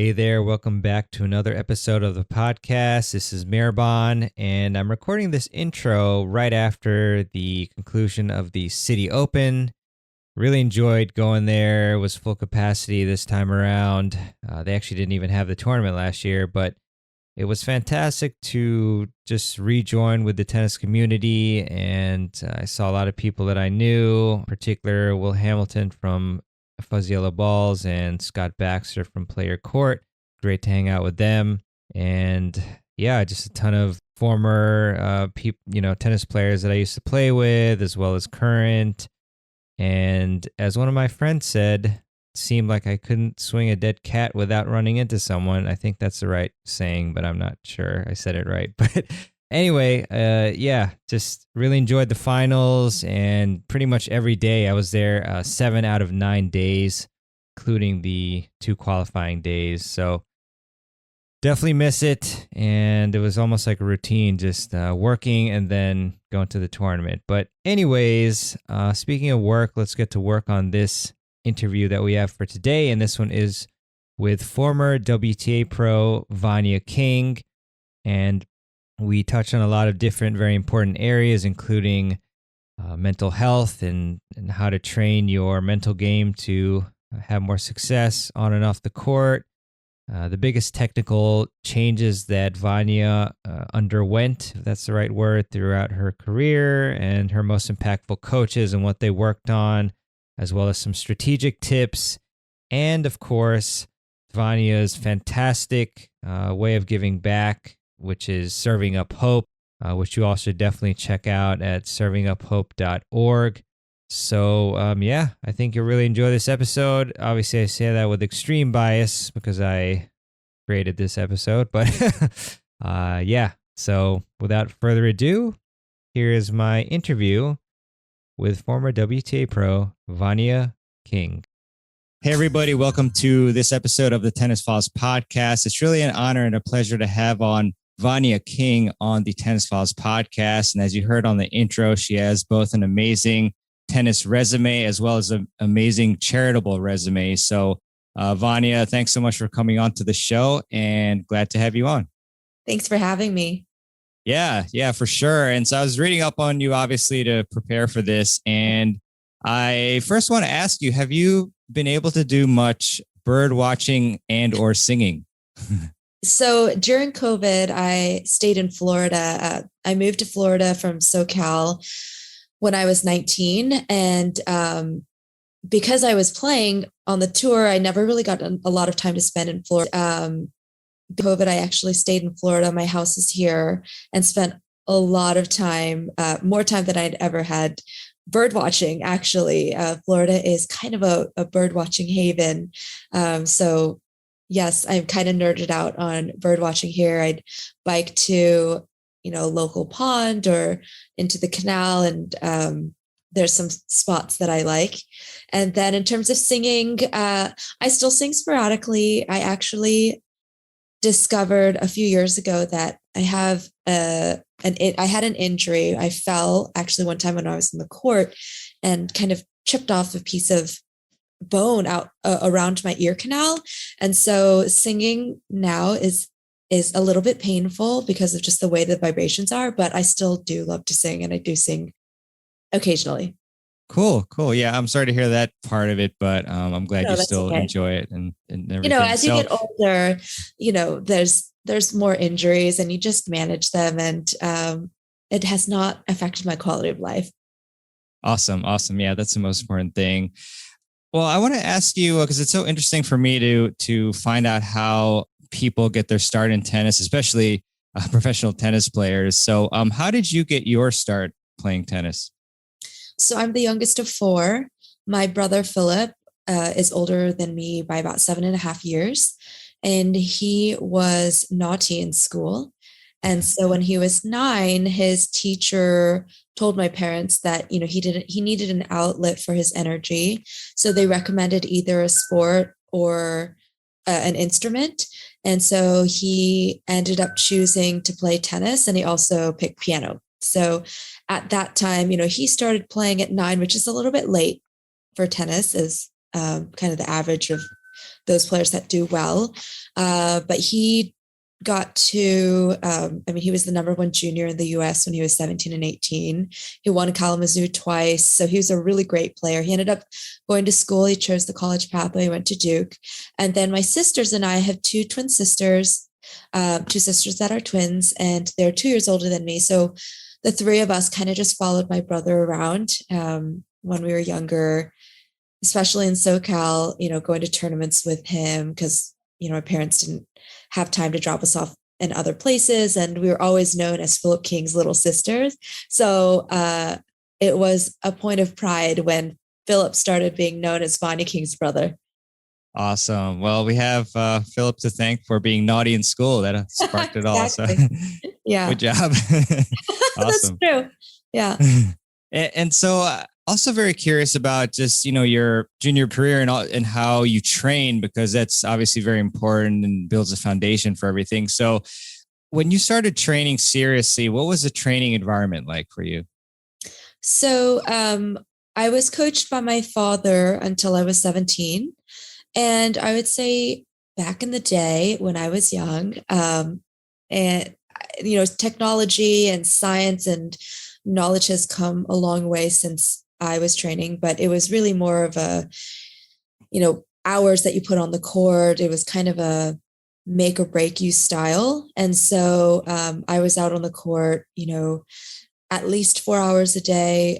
Hey there, welcome back to another episode of the podcast. This is Mirban, and I'm recording this intro right after the conclusion of the City Open. Really enjoyed going there. It was full capacity this time around. They actually didn't even have the tournament last year, but it was fantastic to just rejoin with the tennis community, and I saw a lot of people that I knew, in particular Will Hamilton from Fuzzy Yellow Balls and Scott Baxter from Player Court. Great to hang out with them. And yeah, just a ton of former tennis players that I used to play with, as well as current. And as one of my friends said, it seemed like I couldn't swing a dead cat without running into someone. I think that's the right saying, but I'm not sure I said it right. But anyway, just really enjoyed the finals, and pretty much every day I was there 7 out of 9 days, including the 2 qualifying days. So definitely miss it, and it was almost like a routine, just working and then going to the tournament. But anyways, speaking of work, let's get to work on this interview that we have for today, and this one is with former WTA pro Vania King, and we touch on a lot of different, very important areas, including mental health and how to train your mental game to have more success on and off the court. The biggest technical changes that Vania underwent, if that's the right word, throughout her career, and her most impactful coaches and what they worked on, as well as some strategic tips. And of course, Vania's fantastic way of giving back, which is Serving Up Hope, which you all should definitely check out at servinguphope.org. So, I think you'll really enjoy this episode. Obviously, I say that with extreme bias because I created this episode, but So without further ado, here is my interview with former WTA pro Vania King. Hey, everybody. Welcome to this episode of the Tennis Files podcast. It's really an honor and a pleasure to have on Vania King on the Tennis Files podcast. And as you heard on the intro, she has both an amazing tennis resume as well as an amazing charitable resume. So, Vania, thanks so much for coming on to the show, and glad to have you on. Thanks for having me. Yeah, for sure. And so I was reading up on you, obviously, to prepare for this. And I first want to ask you, have you been able to do much bird watching and or singing? So during COVID, I stayed in Florida. I moved to Florida from SoCal when I was 19. And because I was playing on the tour, I never really got a lot of time to spend in Florida. COVID, I actually stayed in Florida. My house is here, and spent a lot of time, more time than I'd ever had bird watching. Actually, Florida is kind of a bird watching haven. So yes, I'm kind of nerded out on bird watching here. I'd bike to, local pond or into the canal, and there's some spots that I like. And then in terms of singing, I still sing sporadically. I actually discovered a few years ago that I have I had an injury. I fell actually one time when I was in the court and kind of chipped off a piece of bone out around my ear canal. And so singing now is a little bit painful because of just the way the vibrations are, but I still do love to sing, and I do sing occasionally. Cool. Yeah, I'm sorry to hear that part of it, but I'm glad you still enjoy it and everything. As you get older, there's more injuries, and you just manage them, and it has not affected my quality of life. Awesome. Yeah, that's the most important thing. Well, I want to ask you, because it's so interesting for me to find out how people get their start in tennis, especially professional tennis players. So how did you get your start playing tennis? So I'm the youngest of 4. My brother, Philip, is older than me by about 7.5 years. And he was naughty in school. And so when he was 9, his teacher told my parents that, he needed an outlet for his energy. So they recommended either a sport or an instrument. And so he ended up choosing to play tennis, and he also picked piano. So at that time, he started playing at 9, which is a little bit late for tennis, is kind of the average of those players that do well. But he got to, he was the number one junior in the US when he was 17 and 18. He won Kalamazoo twice. So he was a really great player. He ended up going to school. He chose the college pathway, went to Duke. And then my sisters and I have two twin sisters, two sisters that are twins, and they're 2 years older than me. So the three of us kind of just followed my brother around when we were younger, especially in SoCal, going to tournaments with him because, my parents didn't have time to drop us off in other places. And we were always known as Philip King's little sisters. So it was a point of pride when Philip started being known as Vania King's brother. Awesome. Well, we have Philip to thank for being naughty in school. That sparked it all. So yeah. Good job. That's Awesome. true. Yeah. And so also very curious about just, your junior career and how you train, because that's obviously very important and builds a foundation for everything. So when you started training seriously, what was the training environment like for you? So I was coached by my father until I was 17. And I would say back in the day when I was young, and technology and science and knowledge has come a long way since I was training, but it was really more of a, hours that you put on the court. It was kind of a make or break you style. And so I was out on the court, at least 4 hours a day,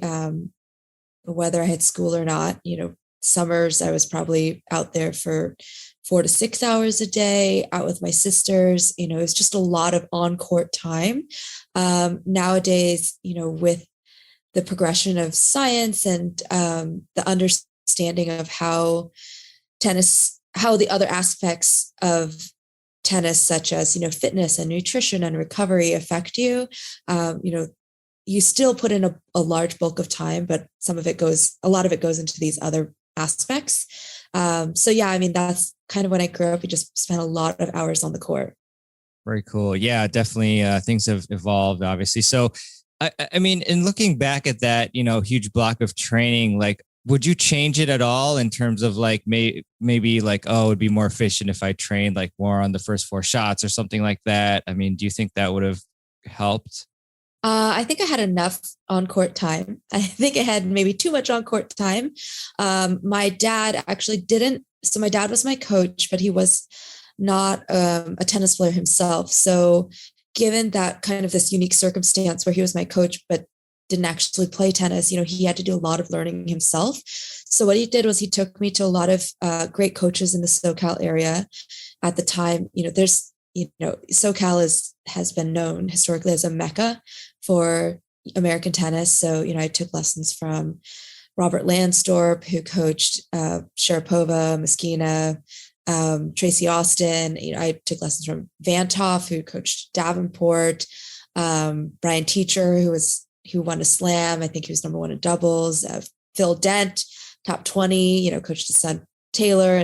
whether I had school or not. Summers I was probably out there for 4 to 6 hours a day, out with my sisters. It was just a lot of on-court time. Nowadays, with the progression of science and the understanding of how the other aspects of tennis, such as, fitness and nutrition and recovery affect you, you still put in a large bulk of time, but a lot of it goes into these other aspects. That's kind of when I grew up. We just spent a lot of hours on the court. Very cool. Yeah, definitely. Things have evolved, obviously. So, I mean, in looking back at that, huge block of training, like, would you change it at all in terms of like, maybe like, oh, it'd be more efficient if I trained like more on the first 4 shots or something like that? I mean, do you think that would have helped? I think I had enough on-court time. I think I had maybe too much on-court time. My dad actually didn't. So my dad was my coach, but he was not a tennis player himself. So given that kind of this unique circumstance where he was my coach, but didn't actually play tennis, he had to do a lot of learning himself. So what he did was he took me to a lot of great coaches in the SoCal area. At the time, SoCal has been known historically as a mecca for American tennis. So, I took lessons from Robert Lansdorp, who coached Sharapova, Meskina, Tracy Austin. I took lessons from Vantoff, who coached Davenport, Brian Teacher, who won a slam. I think he was number 1 in doubles. Phil Dent, top 20, coached his son Taylor,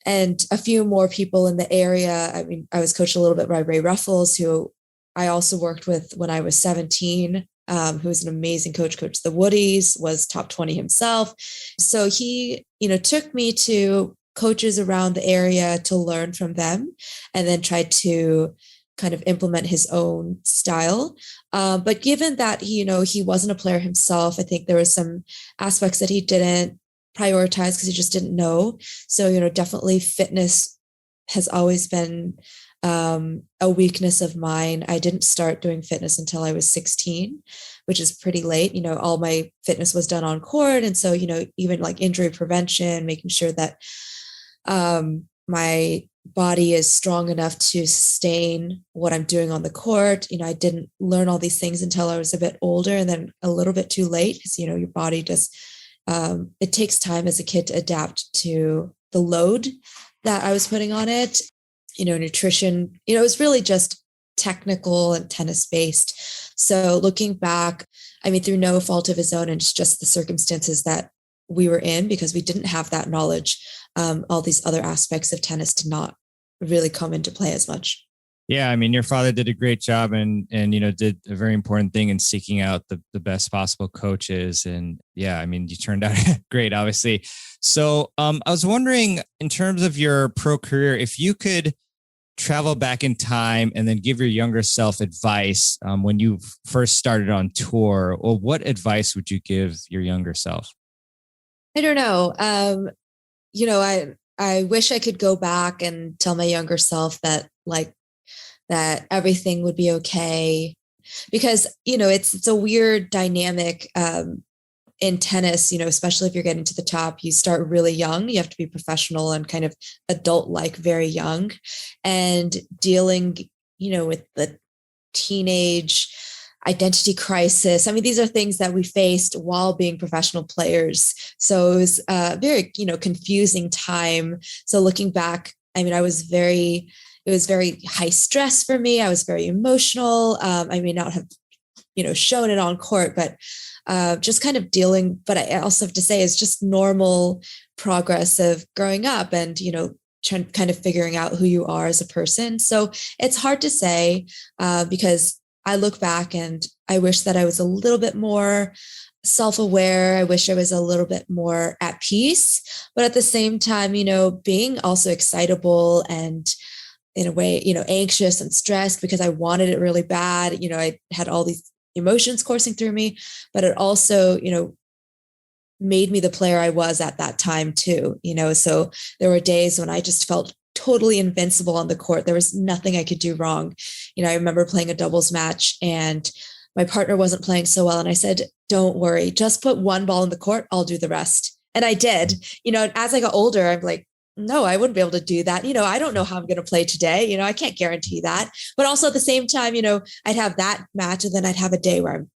and a few more people in the area. I mean, I was coached a little bit by Ray Ruffles, who I also worked with when I was 17, who was an amazing coach the Woodies, was top 20 himself. So he, took me to coaches around the area to learn from them, and then tried to kind of implement his own style. But given that, he wasn't a player himself, I think there was some aspects that he didn't prioritize because he just didn't know. So, definitely fitness has always been a weakness of mine. I didn't start doing fitness until I was 16, which is pretty late. All my fitness was done on court. And so, even like injury prevention, making sure that my body is strong enough to sustain what I'm doing on the court. I didn't learn all these things until I was a bit older, and then a little bit too late because, your body just, it takes time as a kid to adapt to the load that I was putting on it. Nutrition, it was really just technical and tennis based. So looking back, I mean, through no fault of his own, and it's just the circumstances that we were in because we didn't have that knowledge. All these other aspects of tennis did not really come into play as much. Yeah, I mean, your father did a great job and did a very important thing in seeking out the best possible coaches. And yeah, I mean, you turned out great, obviously. So I was wondering, in terms of your pro career, if you could travel back in time and then give your younger self advice when you first started on tour, well, what advice would you give your younger self? I don't know. I wish I could go back and tell my younger self that that everything would be okay, because it's a weird dynamic in tennis, especially if you're getting to the top. You start really young, you have to be professional and kind of adult like very young, and dealing with the teenage identity crisis. I mean, these are things that we faced while being professional players. So it was a very, confusing time. So looking back, I mean, it was very high stress for me. I was very emotional. I may not have, shown it on court, but just kind of dealing. But I also have to say, it's just normal progress of growing up and, kind of figuring out who you are as a person. So it's hard to say because I look back and I wish that I was a little bit more self-aware. I wish I was a little bit more at peace, but at the same time, being also excitable and in a way, anxious and stressed because I wanted it really bad. I had all these emotions coursing through me, but it also, made me the player I was at that time too. So there were days when I just felt totally invincible on the court. There was nothing I could do wrong. I remember playing a doubles match and my partner wasn't playing so well. And I said, don't worry, just put one ball in the court. I'll do the rest. And I did. As I got older, I'm like, no, I wouldn't be able to do that. I don't know how I'm going to play today. I can't guarantee that. But also at the same time, I'd have that match and then I'd have a day where I'm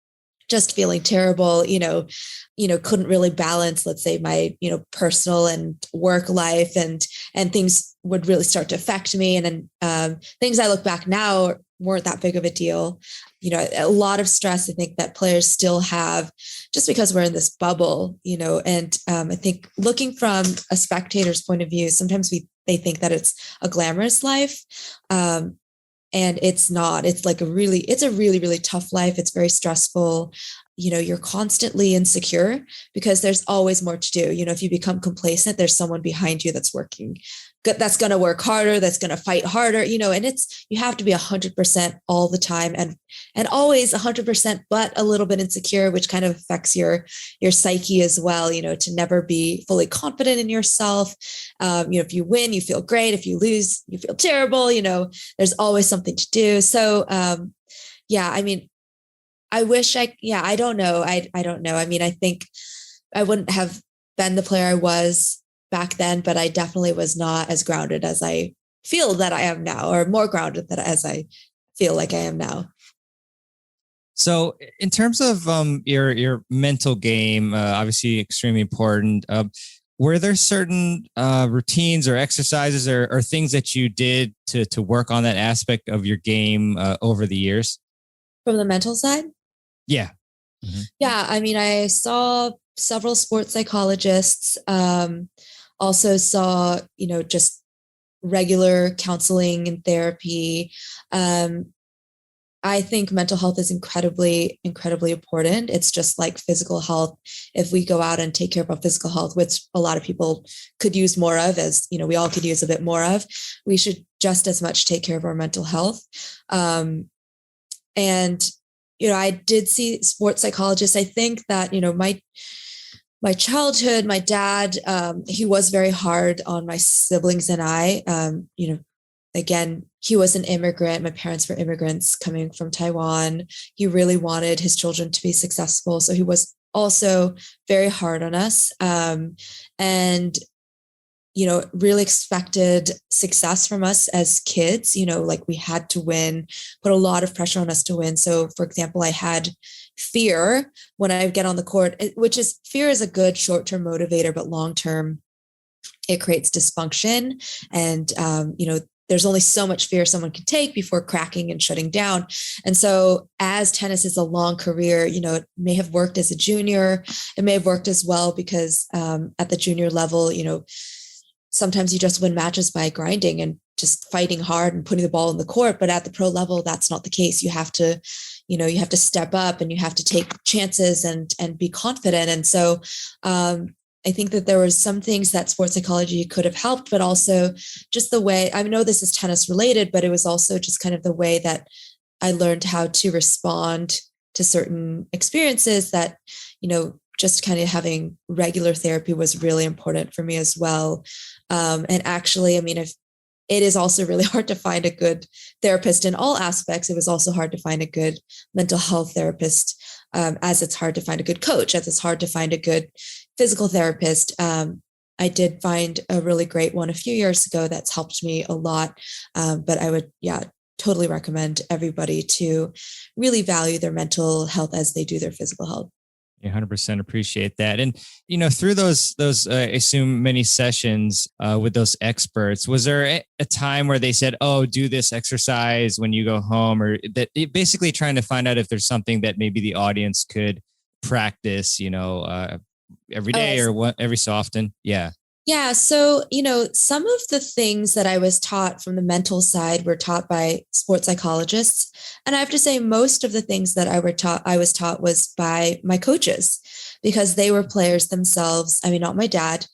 just feeling terrible, couldn't really balance, let's say, my, personal and work life, and things would really start to affect me. And then things I look back now weren't that big of a deal. A lot of stress, I think, that players still have just because we're in this bubble, and I think looking from a spectator's point of view, sometimes they think that it's a glamorous life. And it's not. It's a really, really tough life. It's very stressful. You're constantly insecure because there's always more to do. If you become complacent, there's someone behind you that's working, that's going to work harder, that's going to fight harder, and you have to be 100% all the time and always 100%, but a little bit insecure, which kind of affects your psyche as well, to never be fully confident in yourself. If you win, you feel great. If you lose, you feel terrible. There's always something to do. So, yeah, I mean, I don't know. I don't know. I mean, I think I wouldn't have been the player I was back then, but I definitely was not as grounded as I feel that I am now, or more grounded than as I feel like I am now. So, in terms of your mental game, obviously extremely important. Were there certain routines or exercises or things that you did to work on that aspect of your game over the years? From the mental side? Yeah. Mm-hmm. Yeah. I mean, I saw several sports psychologists, also saw, just regular counseling and therapy. I think mental health is incredibly, incredibly important. It's just like physical health. If we go out and take care of our physical health, which a lot of people could use more of, as we all could use a bit more of, we should just as much take care of our mental health. And I did see sports psychologists. I think that my childhood, my dad, he was very hard on my siblings and I. Again, he was an immigrant. My parents were immigrants coming from Taiwan. He really wanted his children to be successful. So he was also very hard on us. And really expected success from us as kids, like we had to win, put a lot of pressure on us to win. So for example, I had fear when I get on the court, fear is a good short-term motivator, but long-term it creates dysfunction. And, there's only so much fear someone can take before cracking and shutting down. And so as tennis is a long career, it may have worked as a junior. It may have worked as well because at the junior level, sometimes you just win matches by grinding and just fighting hard and putting the ball in the court. But at the pro level, that's not the case. You have to, you have to step up and you have to take chances and be confident. And so I think that there were some things that sports psychology could have helped, but also just the way, I know this is tennis related, but it was also just kind of the way that I learned how to respond to certain experiences that, just kind of having regular therapy was really important for me as well. And actually, I mean, if it is also really hard to find a good therapist in all aspects, it was also hard to find a good mental health therapist, as it's hard to find a good coach, as it's hard to find a good physical therapist. I did find a really great one a few years ago that's helped me a lot. But I would, totally recommend everybody to really value their mental health as they do their physical health. 100% appreciate that. And, through those, I assume many sessions with those experts, was there a time where they said, oh, do this exercise when you go home, or that basically trying to find out if there's something that maybe the audience could practice, every day or every so often? Yeah. Yeah. So, some of the things that I was taught from the mental side were taught by sports psychologists. And I have to say, most of the things that I was taught was by my coaches, because they were players themselves. I mean, not my dad,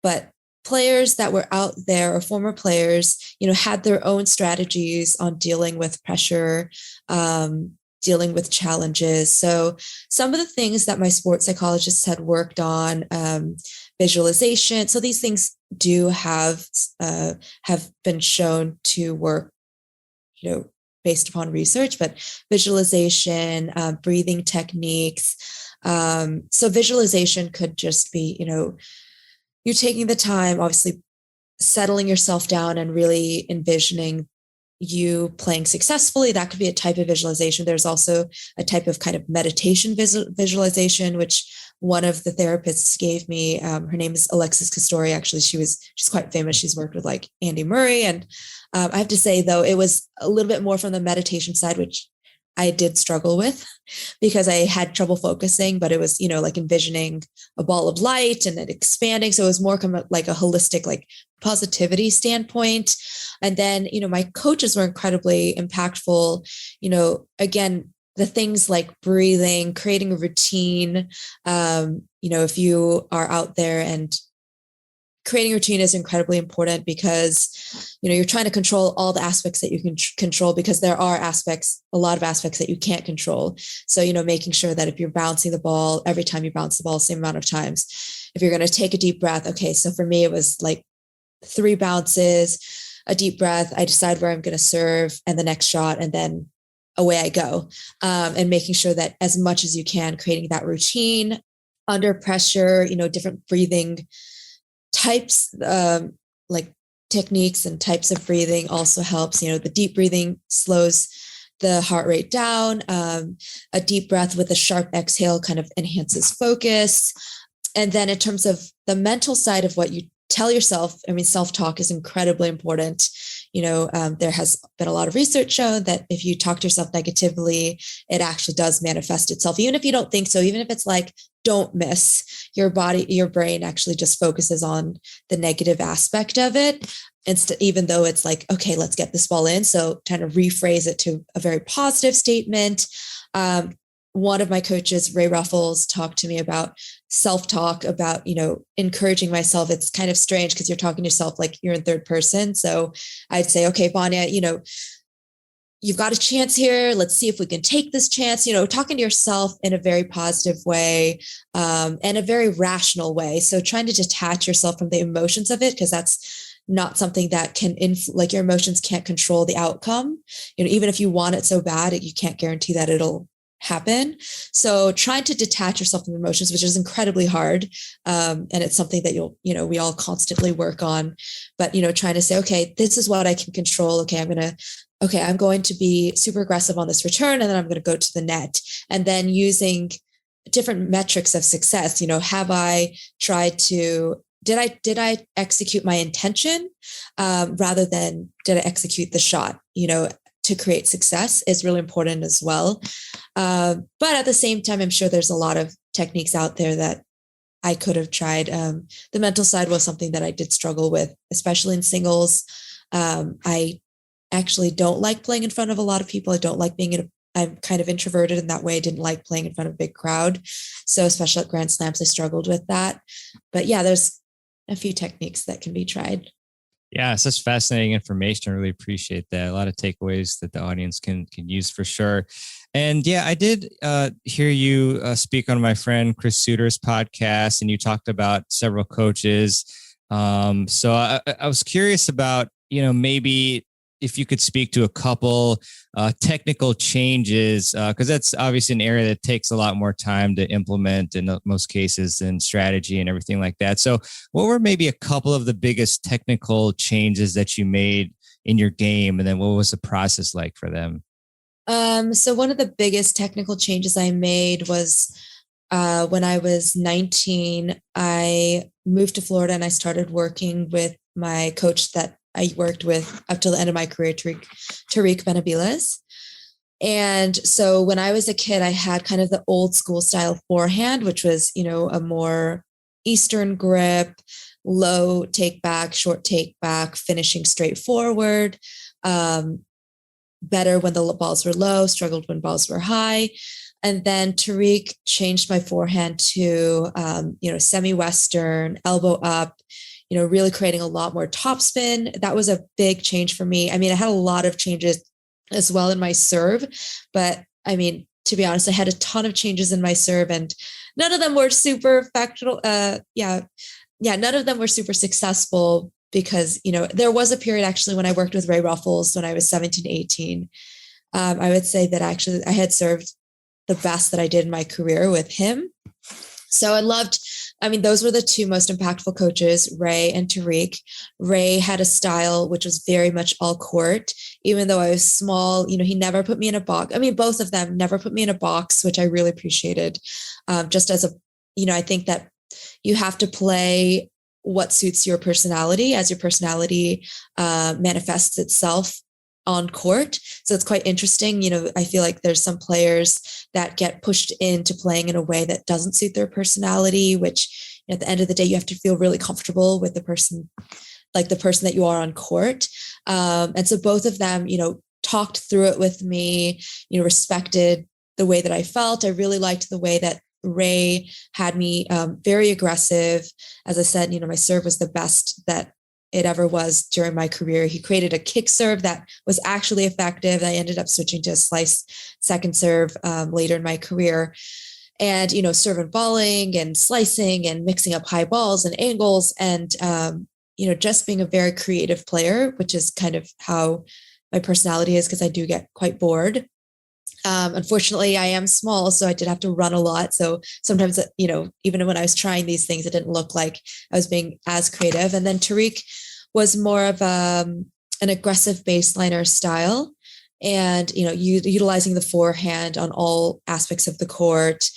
but players that were out there, or former players, had their own strategies on dealing with pressure, dealing with challenges. So some of the things that my sports psychologists had worked on, visualization. So these things do have been shown to work, based upon research, but visualization, breathing techniques. So visualization could just be, you're taking the time, obviously settling yourself down and really envisioning you playing successfully. That could be a type of visualization. There's also a type of kind of meditation visualization, which one of the therapists gave me. Her name is Alexis Castori. Actually, she's quite famous. She's worked with like Andy Murray. And I have to say, though, it was a little bit more from the meditation side, which I did struggle with because I had trouble focusing, but it was, like envisioning a ball of light and it expanding. So it was more kind of like a holistic, like positivity standpoint. And then, my coaches were incredibly impactful. Again, the things like breathing, creating a routine. If you are out there, and creating a routine is incredibly important because, you're trying to control all the aspects that you can control, because there are a lot of aspects that you can't control. So, making sure that if you're bouncing the ball, every time you bounce the ball, same amount of times, if you're going to take a deep breath. Okay. So for me, it was like 3 bounces, a deep breath. I decide where I'm going to serve and the next shot, and then away I go. And making sure that as much as you can, creating that routine under pressure, different breathing types, like techniques and types of breathing also helps. The deep breathing slows the heart rate down. A deep breath with a sharp exhale kind of enhances focus. And then in terms of the mental side of what you tell yourself, I mean, self-talk is incredibly important. There has been a lot of research shown that if you talk to yourself negatively, it actually does manifest itself. Even if you don't think so, even if it's like, don't miss, your brain actually just focuses on the negative aspect of it. Even though it's like, okay, let's get this ball in. So trying to rephrase it to a very positive statement. One of my coaches, Ray Ruffles, talked to me about self-talk, about, encouraging myself. It's kind of strange because you're talking to yourself like you're in third person. So I'd say, okay, Vania, you've got a chance here. Let's see if we can take this chance, talking to yourself in a very positive way, and a very rational way. So trying to detach yourself from the emotions of it, because that's not something that can like your emotions can't control the outcome. Even if you want it so bad, you can't guarantee that it'll happen. So trying to detach yourself from emotions, which is incredibly hard. And it's something that we all constantly work on, but, trying to say, okay, this is what I can control. Okay, I'm going to be super aggressive on this return, and then I'm going to go to the net, and then using different metrics of success. Have I tried to, did I execute my intention, rather than did I execute the shot, to create success is really important as well. But at the same time, I'm sure there's a lot of techniques out there that I could have tried. The mental side was something that I did struggle with, especially in singles. I actually don't like playing in front of a lot of people. I don't like being I'm kind of introverted in that way. I didn't like playing in front of a big crowd. So especially at Grand Slams, I struggled with that. But yeah, there's a few techniques that can be tried. Yeah, such fascinating information. I really appreciate that. A lot of takeaways that the audience can use for sure. And yeah, I did hear you speak on my friend Chris Suter's podcast, and you talked about several coaches. So I was curious about, maybe if you could speak to a couple technical changes, because that's obviously an area that takes a lot more time to implement in most cases and strategy and everything like that. So what were maybe a couple of the biggest technical changes that you made in your game? And then what was the process like for them? So one of the biggest technical changes I made was when I was 19, I moved to Florida and I started working with my coach that I worked with up till the end of my career, Tariq Benabiles. And so when I was a kid, I had kind of the old school style forehand, which was, a more Eastern grip, low take back, short take back, finishing straight forward. Better when the balls were low, struggled when balls were high. And then Tariq changed my forehand to, semi-Western, elbow up, really creating a lot more topspin. That was a big change for me. I mean, I had a lot of changes as well in my serve, but I mean, to be honest, I had a ton of changes in my serve and none of them were super factual. None of them were super successful because, there was a period actually when I worked with Ray Ruffles when I was 17, 18. I would say that actually I had served the best that I did in my career with him. So those were the two most impactful coaches, Ray and Tariq. Ray had a style which was very much all court, even though I was small, he never put me in a box. I mean, both of them never put me in a box, which I really appreciated. Just as I think that you have to play what suits your personality as your personality manifests itself on court. So it's quite interesting. I feel like there's some players that get pushed into playing in a way that doesn't suit their personality, which at the end of the day, you have to feel really comfortable with the person that you are on court. And so both of them, talked through it with me, respected the way that I felt. I really liked the way that Ray had me very aggressive. As I said, my serve was the best that it ever was during my career. He created a kick serve that was actually effective. I ended up switching to a slice second serve later in my career. And, serve and balling and slicing and mixing up high balls and angles and, just being a very creative player, which is kind of how my personality is because I do get quite bored. Unfortunately, I am small, so I did have to run a lot. So sometimes, even when I was trying these things, it didn't look like I was being as creative. And then Tariq was more of an aggressive baseliner style and, utilizing the forehand on all aspects of the court,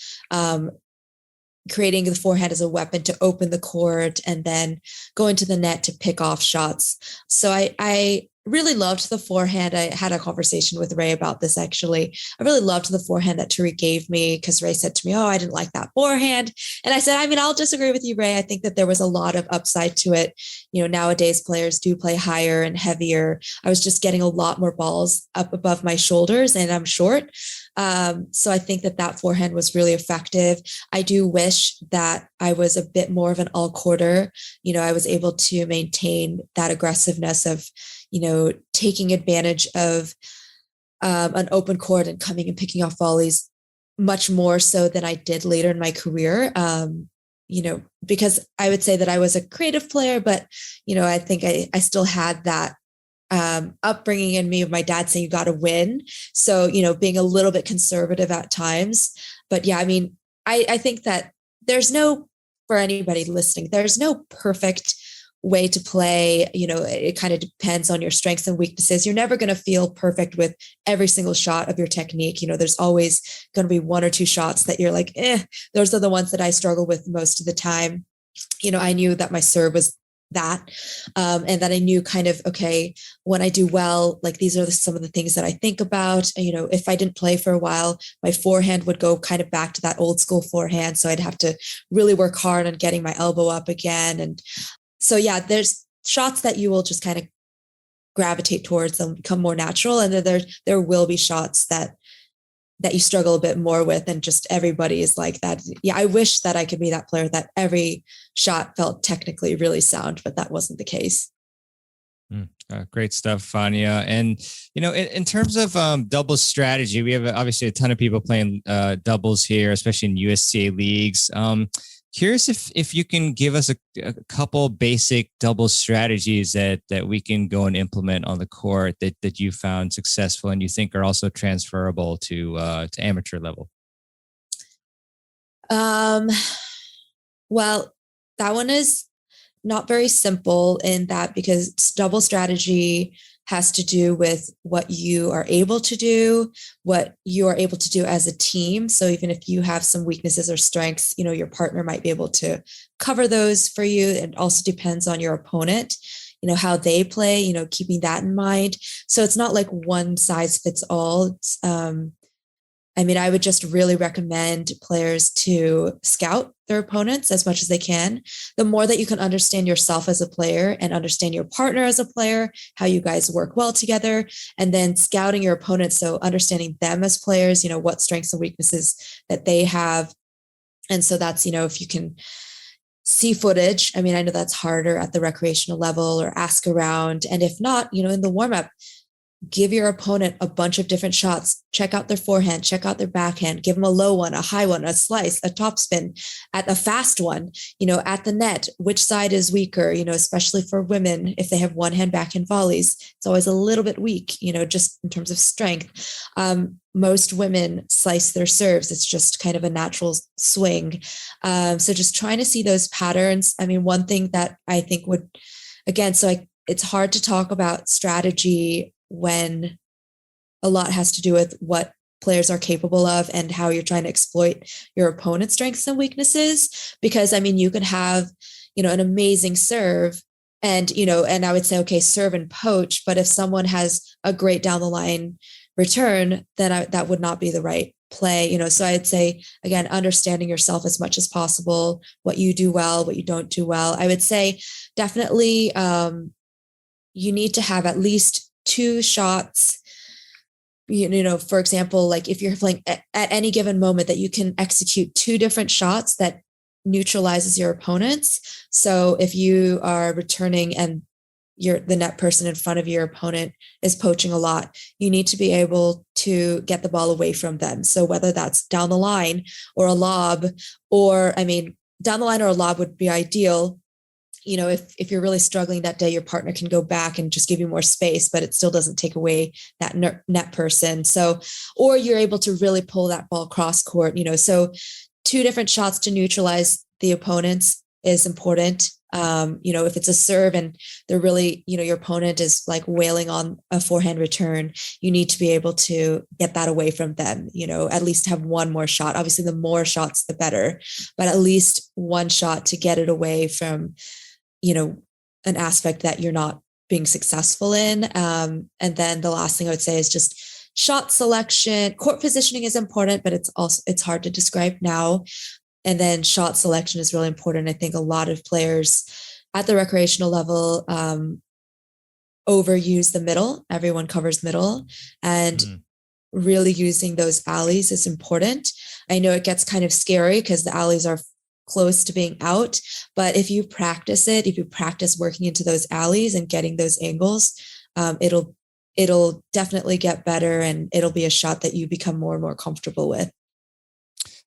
creating the forehand as a weapon to open the court and then going to the net to pick off shots. So I really loved the forehand. I had a conversation with Ray about this actually. I really loved the forehand that Tariq gave me because Ray said to me, "Oh, I didn't like that forehand." And I said, I'll disagree with you, Ray. I think that there was a lot of upside to it. Nowadays players do play higher and heavier. I was just getting a lot more balls up above my shoulders and I'm short. So I think that forehand was really effective. I do wish that I was a bit more of an all quarter. I was able to maintain that aggressiveness of, taking advantage of an open court and coming and picking off volleys much more so than I did later in my career. Because I would say that I was a creative player, but, I think I still had that upbringing in me of my dad saying you got to win. So, being a little bit conservative at times. But yeah, I think that for anybody listening, there's no perfect way to play. It kind of depends on your strengths and weaknesses. You're never going to feel perfect with every single shot of your technique. There's always going to be one or two shots that you're like, those are the ones that I struggle with most of the time. I knew that my serve was that. And that I knew kind of, okay, when I do well, like these are some of the things that I think about. You know, if I didn't play for a while, my forehand would go kind of back to that old school forehand. So I'd have to really work hard on getting my elbow up again. And so, yeah, there's shots that you will just kind of gravitate towards and become more natural. And then there will be shots that you struggle a bit more with, and just everybody is like that. Yeah, I wish that I could be that player that every shot felt technically really sound, but that wasn't the case. Great stuff, Vania. And, in terms of doubles strategy, we have obviously a ton of people playing doubles here, especially in USTA leagues. Curious if you can give us a couple basic double strategies that we can go and implement on the court that you found successful and you think are also transferable to amateur level. Well, that one is not very simple in that, because double strategy has to do with what you are able to do, what you are able to do as a team. So even if you have some weaknesses or strengths, your partner might be able to cover those for you. It also depends on your opponent, how they play, keeping that in mind. So it's not like one size fits all. I would just really recommend players to scout their opponents as much as they can. The more that you can understand yourself as a player and understand your partner as a player, how you guys work well together, and then scouting your opponents. So understanding them as players, what strengths and weaknesses that they have. And so that's, if you can see footage, I know that's harder at the recreational level, or ask around. And if not, in the warm up, give your opponent a bunch of different shots. Check out their forehand, check out their backhand, give them a low one, a high one, a slice, a topspin, at a fast one, at the net, which side is weaker, especially for women, if they have one hand backhand volleys, it's always a little bit weak, just in terms of strength. Most women slice their serves. It's just kind of a natural swing. So just trying to see those patterns. One thing that I think would, again, it's hard to talk about strategy when a lot has to do with what players are capable of and how you're trying to exploit your opponent's strengths and weaknesses. Because you could have, an amazing serve and, and I would say, okay, serve and poach. But if someone has a great down the line return, then that would not be the right play. So I'd say, again, understanding yourself as much as possible, what you do well, what you don't do well. I would say definitely you need to have at least 2 shots, for example, like if you're playing at any given moment, that you can execute 2 different shots that neutralizes your opponents. So if you are returning and the net person in front of your opponent is poaching a lot, you need to be able to get the ball away from them. So whether that's down the line or a lob, or down the line or a lob would be ideal. If you're really struggling that day, your partner can go back and just give you more space, but it still doesn't take away that net person. So, or you're able to really pull that ball cross court, so 2 different shots to neutralize the opponents is important. If it's a serve and they're really, your opponent is like wailing on a forehand return, you need to be able to get that away from them, at least have one more shot. Obviously, the more shots, the better, but at least one shot to get it away from, an aspect that you're not being successful in. And then the last thing I would say is just shot selection. Court positioning is important, but it's hard to describe now. And then shot selection is really important. I think a lot of players at the recreational level overuse the middle. Everyone covers middle, and really using those alleys is important. I know it gets kind of scary because the alleys are close to being out, but if you practice working into those alleys and getting those angles, it'll definitely get better, and it'll be a shot that you become more and more comfortable with.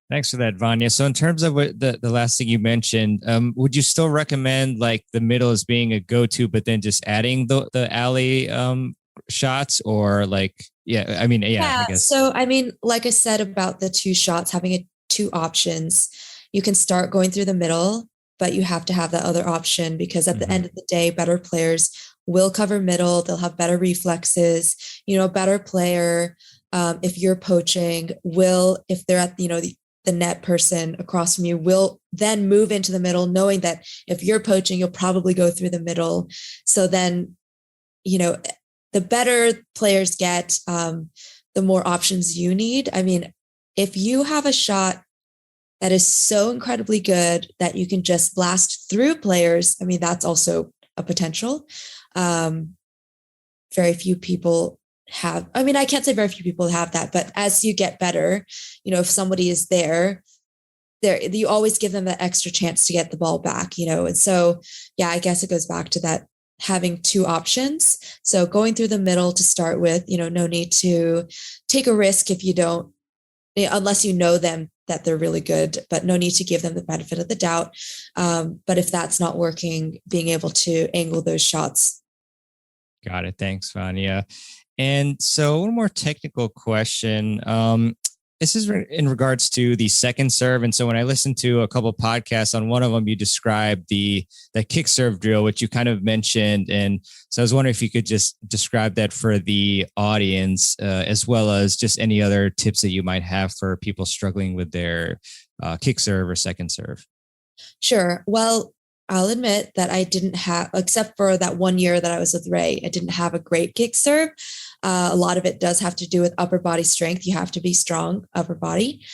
Thanks for that, Vania. So in terms of what the last thing you mentioned, would you still recommend like the middle as being a go-to, but then just adding the alley shots, or like, I guess. So, like I said about the 2 shots, having 2 options, you can start going through the middle, but you have to have that other option, because at the end of the day, better players will cover middle. They'll have better reflexes, a better player. If you're poaching, if they're at, the net person across from you will then move into the middle, knowing that if you're poaching, you'll probably go through the middle. So then, the better players get, the more options you need. I mean, if you have a shot that is so incredibly good that you can just blast through players, I mean, that's also a potential. Very few people have, I mean, I can't say very few people have that, but as you get better, if somebody is there, you always give them that extra chance to get the ball back, and so, yeah, I guess it goes back to that, having two options. So going through the middle to start with, no need to take a risk if you don't, unless you know them that they're really good, but no need to give them the benefit of the doubt. But if that's not working, being able to angle those shots. Got it. Thanks, Vania. And so one more technical question. This is in regards to the second serve. And so when I listened to a couple of podcasts, on one of them, you described the kick serve drill, which you kind of mentioned. And so I was wondering if you could just describe that for the audience, as well as just any other tips that you might have for people struggling with their kick serve or second serve. Sure. Well, I'll admit that I didn't have, except for that 1 year that I was with Ray, I didn't have a great kick serve. A lot of it does have to do with upper body strength. You have to be strong upper body.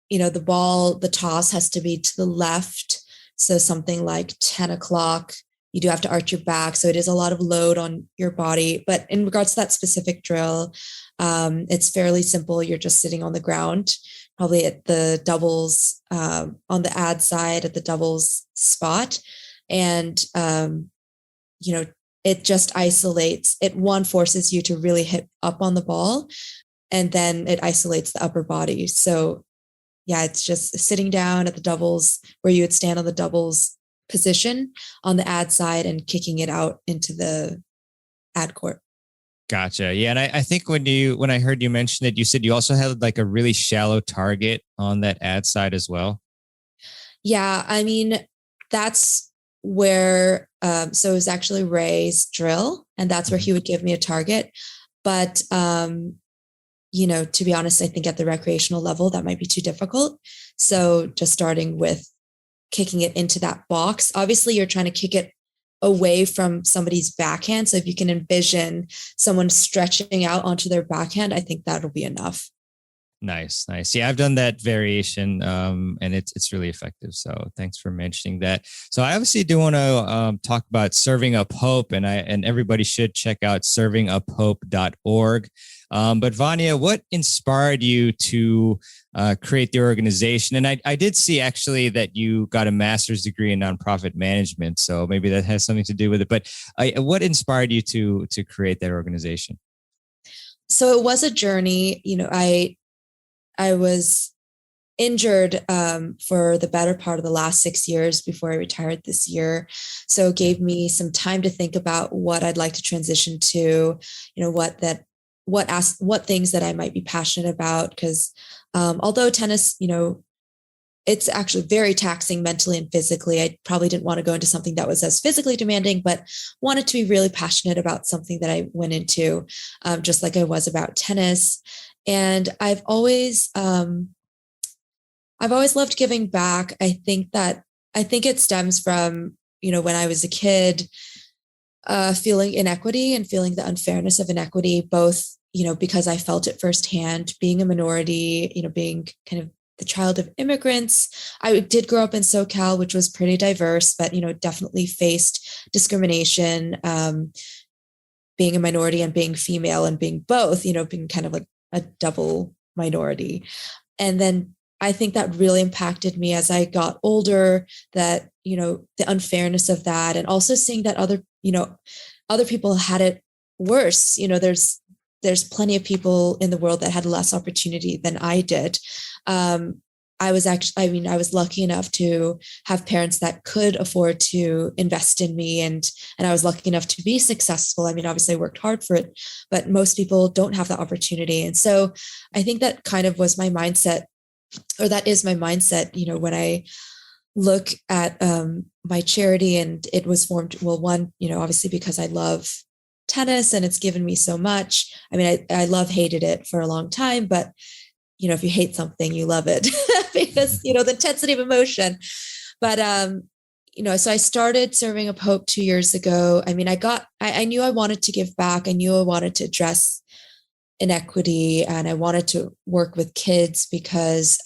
The ball, the toss has to be to the left. So something like 10 o'clock, you do have to arch your back. So it is a lot of load on your body. But in regards to that specific drill, it's fairly simple. You're just sitting on the ground, probably at the doubles, on the ad side at the doubles spot. And, it just isolates it. One forces you to really hit up on the ball, and then it isolates the upper body. So yeah, it's just sitting down at the doubles where you would stand on the doubles position on the ad side and kicking it out into the ad court. Gotcha. Yeah. And I think when I heard you mention it, you said you also had like a really shallow target on that ad side as well. Yeah. I mean, that's where, so it was actually Ray's drill, and that's where he would give me a target. But, to be honest, I think at the recreational level, that might be too difficult. So just starting with kicking it into that box, obviously you're trying to kick it away from somebody's backhand. So if you can envision someone stretching out onto their backhand, I think that'll be enough. Nice. Yeah, I've done that variation, and it's really effective. So thanks for mentioning that. So I obviously do want to talk about Serving Up Hope, and everybody should check out servinguphope.org. But Vania, what inspired you to create the organization? And I did see actually that you got a master's degree in nonprofit management, so maybe that has something to do with it. But what inspired you to create that organization? So it was a journey. I was injured for the better part of the last 6 years before I retired this year. So it gave me some time to think about what I'd like to transition to, what things that I might be passionate about. Because although tennis, it's actually very taxing mentally and physically, I probably didn't want to go into something that was as physically demanding, but wanted to be really passionate about something that I went into, just like I was about tennis. And I've always loved giving back. I think it stems from, when I was a kid, feeling inequity and feeling the unfairness of inequity, both, because I felt it firsthand, being a minority, being kind of the child of immigrants. I did grow up in SoCal, which was pretty diverse, but, definitely faced discrimination, being a minority and being female and being both, being kind of like a double minority. And then I think that really impacted me as I got older, that, the unfairness of that, and also seeing that other people had it worse. There's plenty of people in the world that had less opportunity than I did. I was lucky enough to have parents that could afford to invest in me, and I was lucky enough to be successful. I mean, obviously I worked hard for it, but most people don't have the opportunity. And so I think that kind of was my mindset, or that is my mindset, when I look at my charity. And it was formed, well, one, obviously because I love tennis and it's given me so much. I mean, I love hated it for a long time, but if you hate something, you love it because, the intensity of emotion. But, so I started serving up hope 2 years ago. I mean, I knew I wanted to give back. I knew I wanted to address inequity, and I wanted to work with kids because,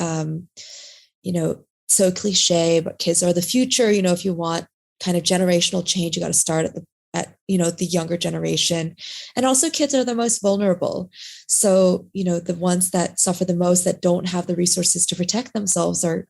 so cliche, but kids are the future. If you want kind of generational change, you got to start at the younger generation. And also kids are the most vulnerable. So, the ones that suffer the most, that don't have the resources to protect themselves, are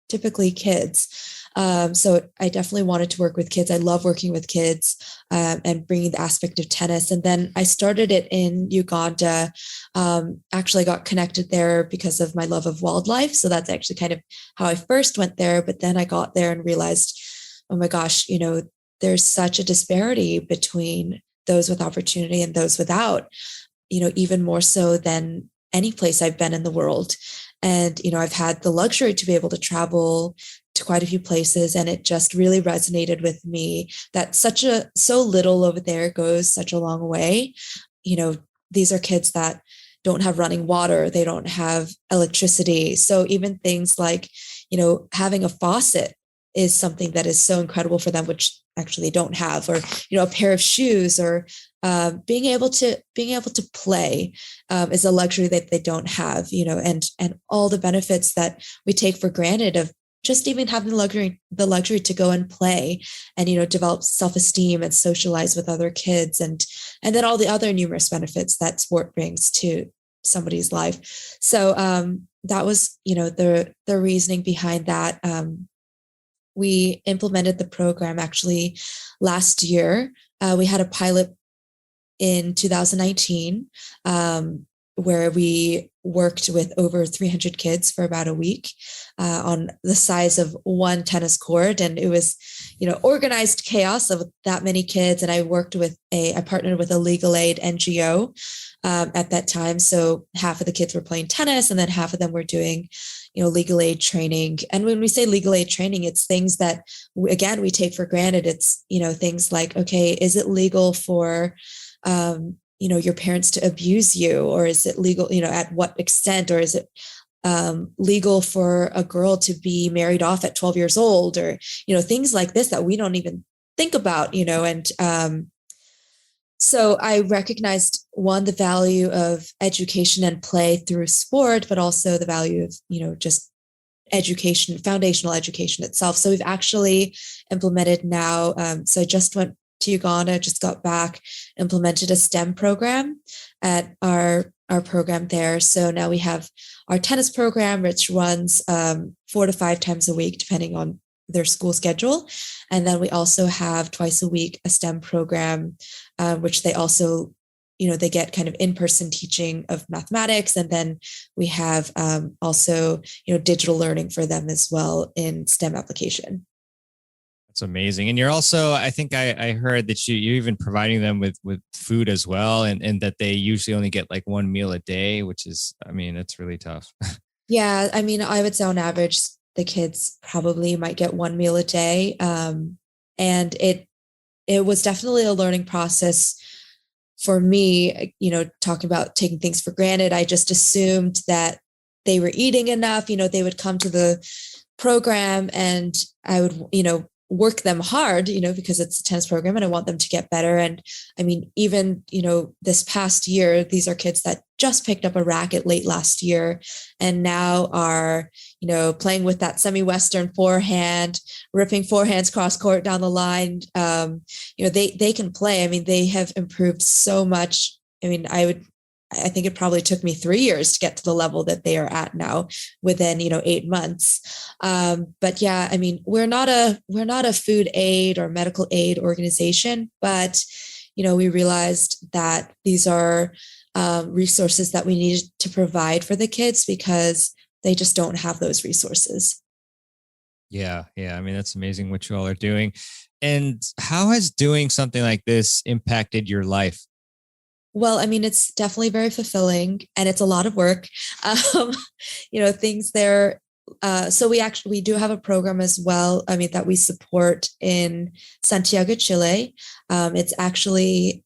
typically kids. So I definitely wanted to work with kids. I love working with kids, and bringing the aspect of tennis. And then I started it in Uganda. Actually, I got connected there because of my love of wildlife. So that's actually kind of how I first went there. But then I got there and realized, oh my gosh, there's such a disparity between those with opportunity and those without, even more so than any place I've been in the world. And, I've had the luxury to be able to travel to quite a few places. And it just really resonated with me that so little over there goes such a long way. These are kids that don't have running water. They don't have electricity. So even things like, having a faucet is something that is so incredible for them, which actually they don't have, or, a pair of shoes, or being able to play is a luxury that they don't have, and all the benefits that we take for granted of just even having the luxury to go and play and, develop self-esteem and socialize with other kids, and then all the other numerous benefits that sport brings to somebody's life. So that was, the reasoning behind that. We implemented the program actually last year. We had a pilot in 2019, where we worked with over 300 kids for about a week, on the size of one tennis court. And it was, organized chaos of that many kids. And I partnered with a legal aid NGO at that time. So half of the kids were playing tennis, and then half of them were doing, legal aid training. And when we say legal aid training, it's things that, again, we take for granted. It's, things like, okay, is it legal for, your parents to abuse you, or is it legal, at what extent, or is it legal for a girl to be married off at 12 years old, or, things like this that we don't even think about, and so I recognized, one, the value of education and play through sport, but also the value of, just education, foundational education itself. So we've actually implemented now. So I just went to Uganda, just got back, implemented a STEM program at our program there. So now we have our tennis program, which runs 4 to 5 times a week, depending on their school schedule. And then we also have twice a week a STEM program, which they also, they get kind of in-person teaching of mathematics. And then we have also, digital learning for them as well in STEM application. That's amazing. And you're also, I think I heard that you're even providing them with food as well, and that they usually only get like one meal a day, which is, I mean, it's really tough. Yeah. I mean, I would say on average, the kids probably might get one meal a day. And it was definitely a learning process for me, talking about taking things for granted. I just assumed that they were eating enough. They would come to the program and I would, work them hard, because it's a tennis program and I want them to get better. And I mean, even, this past year, these are kids that just picked up a racket late last year and now are, playing with that semi-Western forehand, ripping forehands cross court down the line. They can play. I mean, they have improved so much. I mean, I think it probably took me 3 years to get to the level that they are at now within, 8 months. But yeah, I mean, we're not a food aid or medical aid organization, but, we realized that these are resources that we needed to provide for the kids because they just don't have those resources. Yeah. Yeah. I mean, that's amazing what you all are doing. And how has doing something like this impacted your life? Well, I mean, it's definitely very fulfilling and it's a lot of work. Um, things there. So we do have a program as well. I mean, that we support in Santiago, Chile. It's actually,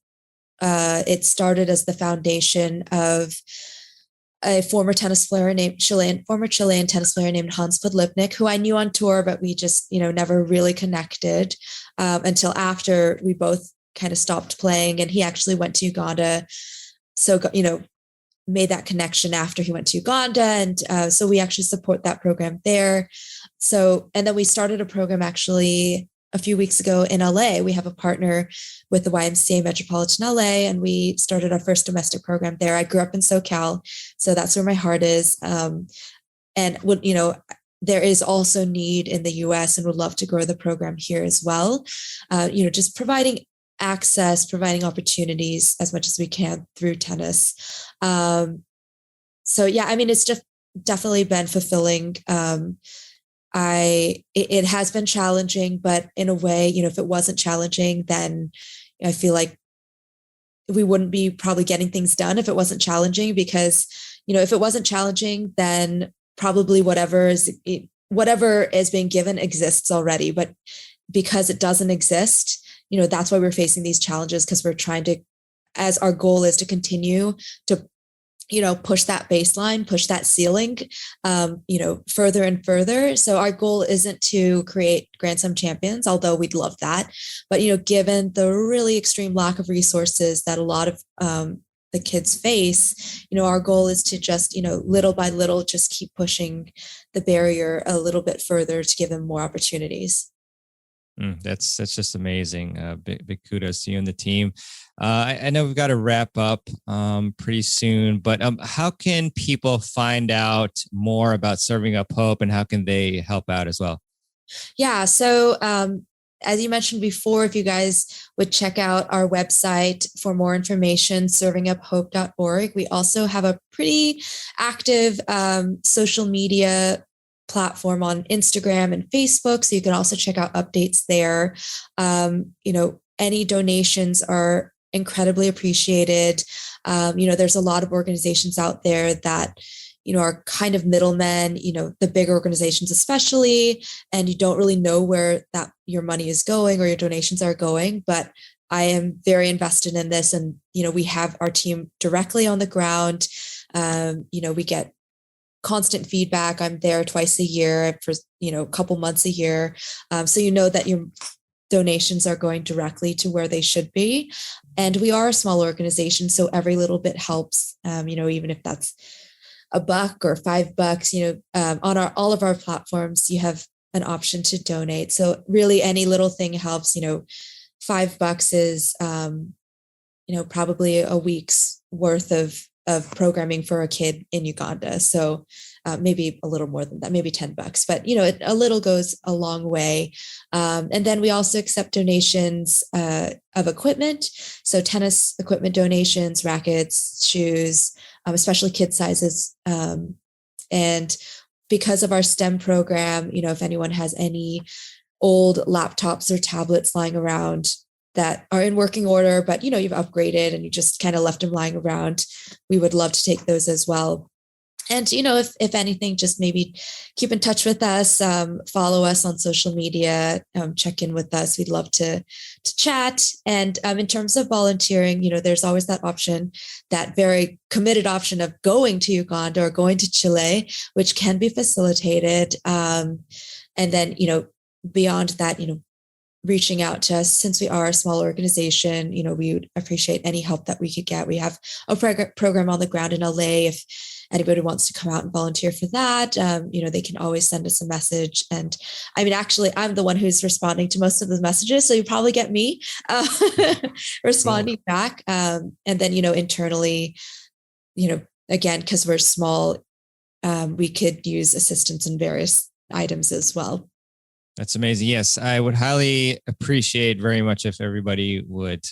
it started as the foundation of a former Chilean tennis player named Hans Podlipnik, who I knew on tour, but we just, never really connected until after we both kind of stopped playing. And he actually went to Uganda. So, made that connection after he went to Uganda. And so we actually support that program there. So, and then we started a program actually a few weeks ago in LA. We have a partner with the YMCA Metropolitan LA, and we started our first domestic program there. I grew up in SoCal, so that's where my heart is. And there is also need in the US, and would love to grow the program here as well. Just providing access, providing opportunities as much as we can through tennis. So yeah, I mean, it's just definitely been fulfilling. It has been challenging, but in a way, if it wasn't challenging, then I feel like we wouldn't be probably getting things done if it wasn't challenging, because, if it wasn't challenging, then probably whatever is being given exists already. But because it doesn't exist, that's why we're facing these challenges, because we're trying to, as our goal is to continue to, push that baseline, push that ceiling, further and further. So our goal isn't to create Grand Slam champions, although we'd love that. But, given the really extreme lack of resources that a lot of the kids face, our goal is to just, little by little, just keep pushing the barrier a little bit further to give them more opportunities. That's just amazing. Big kudos to you and the team. I know we've got to wrap up pretty soon, but how can people find out more about Serving Up Hope, and how can they help out as well? Yeah. So as you mentioned before, if you guys would check out our website for more information, servinguphope.org. We also have a pretty active social media platform on Instagram and Facebook. So you can also check out updates there. Any donations are incredibly appreciated. There's a lot of organizations out there that, are kind of middlemen, the big organizations especially, and you don't really know where that your money is going or your donations are going. But I am very invested in this, and, we have our team directly on the ground. We get constant feedback. I'm there twice a year for, a couple months a year. So that your donations are going directly to where they should be. And we are a small organization, so every little bit helps, even if that's $1 or $5, on all of our platforms, you have an option to donate. So really any little thing helps. $5 is, probably a week's worth of programming for a kid in Uganda. So maybe a little more than that, maybe $10, but a little goes a long way. And then we also accept donations of equipment. So tennis equipment donations, rackets, shoes, especially kid sizes. And because of our STEM program, if anyone has any old laptops or tablets lying around that are in working order, but you've upgraded and you just kind of left them lying around, we would love to take those as well. And if anything, just maybe keep in touch with us, follow us on social media, check in with us. We'd love to chat. And in terms of volunteering, there's always that option, that very committed option of going to Uganda or going to Chile, which can be facilitated. And then beyond that, reaching out to us, since we are a small organization, we would appreciate any help that we could get. We have a program on the ground in LA. If anybody wants to come out and volunteer for that, they can always send us a message. And I mean, actually, I'm the one who's responding to most of the messages, so you probably get me responding back. And then, internally, again, because we're small, we could use assistance in various items as well. That's amazing. Yes, I would highly appreciate very much if everybody would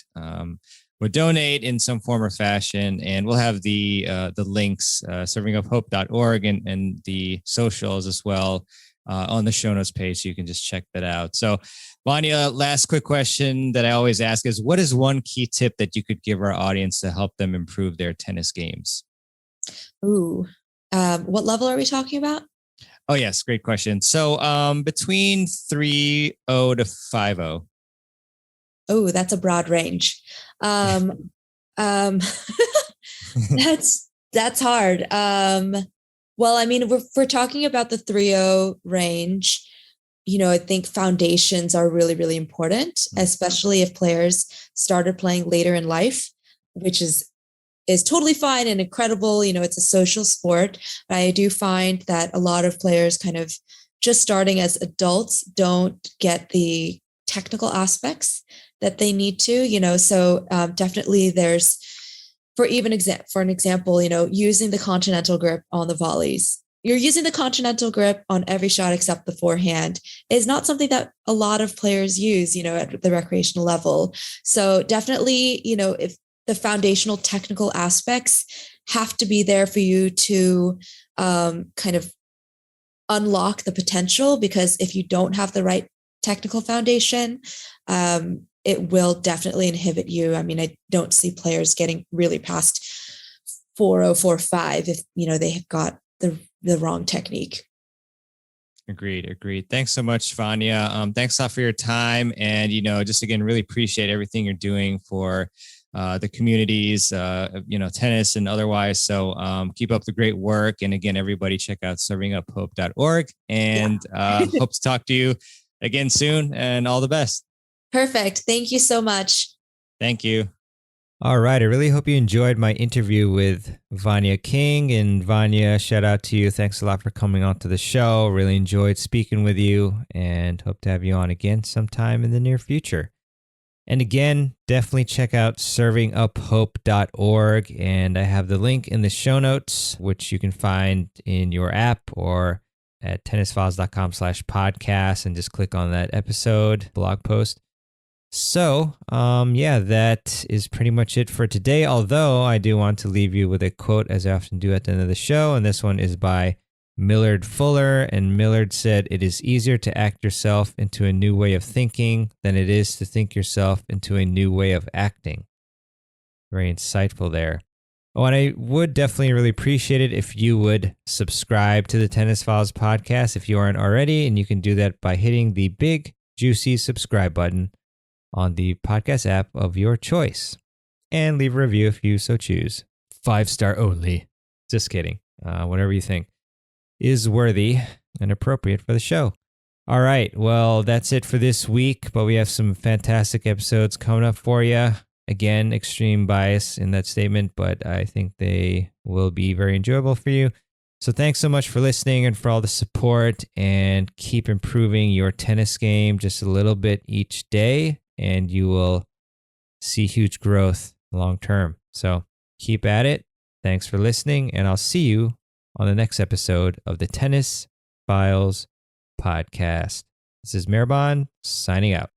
donate in some form or fashion. And we'll have the links, servinguphope.org and the socials as well on the show notes page, so you can just check that out. So, Vania, last quick question that I always ask is, what is one key tip that you could give our audience to help them improve their tennis games? Ooh, what level are we talking about? Oh, yes. Great question. So between 3-0 to 5-0. Oh, that's a broad range. That's That's hard. Well, I mean, if we're talking about the 3-0 range, I think foundations are really, really important, especially if players started playing later in life, which is totally fine and incredible. It's a social sport. But I do find that a lot of players kind of just starting as adults don't get the technical aspects that they need to. So definitely there's, for an example, using the continental grip on the volleys. You're using the continental grip on every shot except the forehand is not something that a lot of players use, at the recreational level. So definitely, if the foundational technical aspects have to be there for you to kind of unlock the potential, because if you don't have the right technical foundation, it will definitely inhibit you. I mean, I don't see players getting really past 4.045 if they have got the wrong technique. Agreed. Thanks so much, Vania. Thanks a lot for your time. And, just again, really appreciate everything you're doing for the communities, tennis and otherwise. So keep up the great work. And again, everybody check out servinguphope.org, and hope to talk to you again soon, and all the best. Perfect. Thank you so much. Thank you. All right. I really hope you enjoyed my interview with Vania King. And Vania, shout out to you. Thanks a lot for coming on to the show. Really enjoyed speaking with you, and hope to have you on again sometime in the near future. And again, definitely check out servinguphope.org. And I have the link in the show notes, which you can find in your app or at tennisfiles.com/podcast, and just click on that episode blog post. So, that is pretty much it for today. Although I do want to leave you with a quote, as I often do at the end of the show. And this one is by Millard Fuller. And Millard said, "It is easier to act yourself into a new way of thinking than it is to think yourself into a new way of acting." Very insightful there. Oh, and I would definitely really appreciate it if you would subscribe to the Tennis Files podcast if you aren't already. And you can do that by hitting the big, juicy subscribe button on the podcast app of your choice, and leave a review if you so choose. 5-star only. Just kidding. Whatever you think is worthy and appropriate for the show. All right. Well, that's it for this week, but we have some fantastic episodes coming up for you. Again, extreme bias in that statement, but I think they will be very enjoyable for you. So thanks so much for listening and for all the support, and keep improving your tennis game just a little bit each day, and you will see huge growth long term. So keep at it. Thanks for listening, and I'll see you on the next episode of the Tennis Files podcast. This is Mirban signing out.